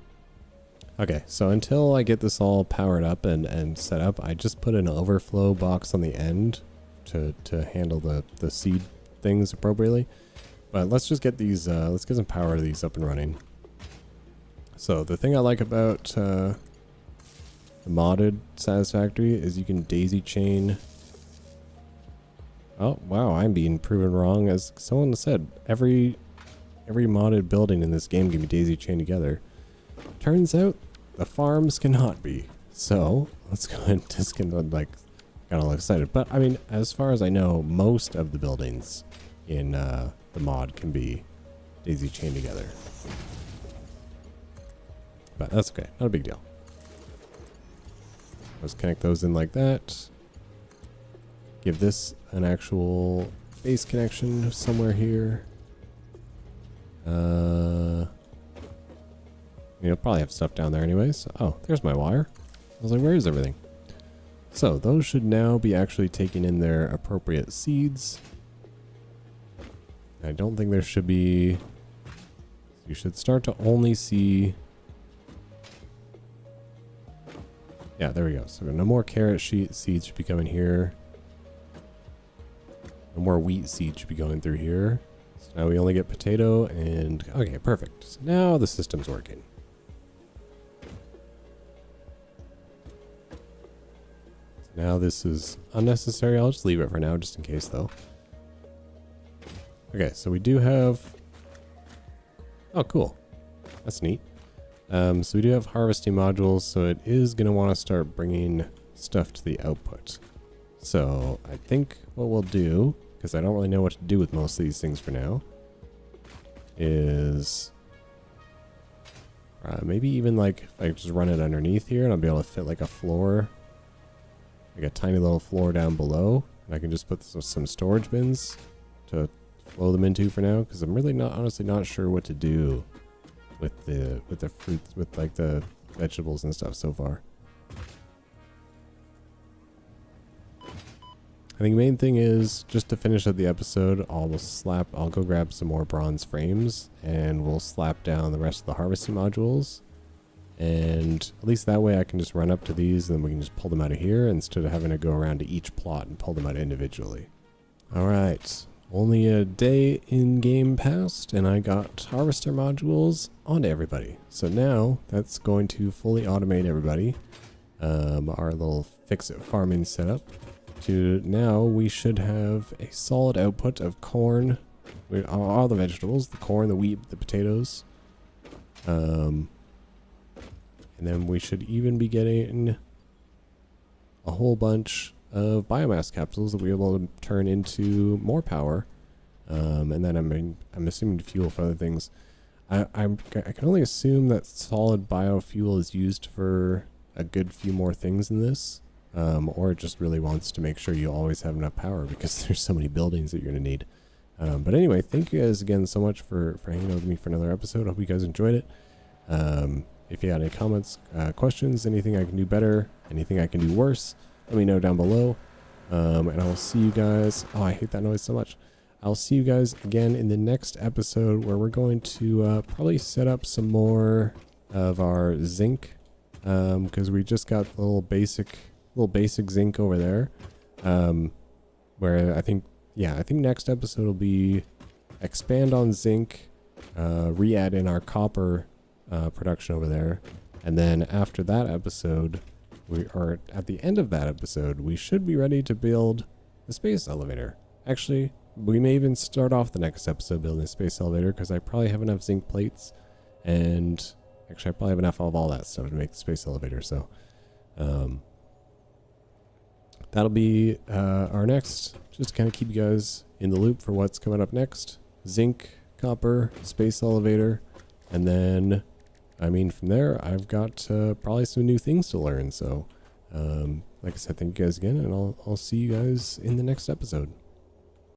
Okay, so until I get this all powered up and set up, I just put an overflow box on the end to handle the seed things appropriately. But let's just get these, let's get some power to these up and running. So the thing I like about the modded Satisfactory is you can daisy chain... Oh, wow, I'm being proven wrong. As someone said, every modded building in this game can be daisy chained together. Turns out the farms cannot be. So let's go ahead and just get like got all excited. But I mean, as far as I know, most of the buildings in the mod can be daisy chained together. But that's okay, not a big deal. Let's connect those in like that. Give this an actual base connection somewhere here. You'll probably have stuff down there anyways. Oh, there's my wire. I was like, where is everything? So those should now be actually taking in their appropriate seeds. I don't think there should be... You should start to only see... Yeah, there we go. So no more carrot seeds should be coming here. No more wheat seeds should be going through here. So now we only get potato and... Okay, perfect. So now the system's working. So now this is unnecessary. I'll just leave it for now, just in case, though. Okay, so we do have... Oh, cool. That's neat. So we do have harvesting modules, so it is going to want to start bringing stuff to the output. So I think what we'll do, because I don't really know what to do with most of these things for now, is maybe even like if I just run it underneath here and I'll be able to fit like a floor, like a tiny little floor down below, and I can just put some storage bins to flow them into for now, because I'm really honestly not sure what to do with the fruits, with like the vegetables and stuff so far. I think the main thing is, just to finish up the episode, I'll go grab some more bronze frames and we'll slap down the rest of the harvesting modules. And at least that way I can just run up to these and then we can just pull them out of here instead of having to go around to each plot and pull them out individually. Alright, only a day in game passed and I got harvester modules onto everybody. So now that's going to fully automate everybody. Our little fix-it farming setup. To now we should have a solid output of corn, all the vegetables, the corn, the wheat, the potatoes, and then we should even be getting a whole bunch of biomass capsules that we're able to turn into more power, and then I'm assuming to fuel for other things. I can only assume that solid biofuel is used for a good few more things in this. Or it just really wants to make sure you always have enough power because there's so many buildings that you're going to need. But anyway, thank you guys again so much for hanging out with me for another episode. I hope you guys enjoyed it. If you got any comments, questions, anything I can do better, anything I can do worse, let me know down below. And I will see you guys. Oh, I hate that noise so much. I'll see you guys again in the next episode, where we're going to probably set up some more of our zinc, because we just got a little basic zinc over there, where I think next episode will be expand on zinc, re-add in our copper production over there, and then after that episode, at the end of that episode, we should be ready to build the space elevator. Actually, we may even start off the next episode building a space elevator, because I probably have enough zinc plates, and actually I probably have enough of all that stuff to make the space elevator. So that'll be our next, just to kind of keep you guys in the loop for what's coming up next. Zinc, copper, space elevator, and then I mean, from there I've got probably some new things to learn. So like I said, thank you guys again, and I'll see you guys in the next episode.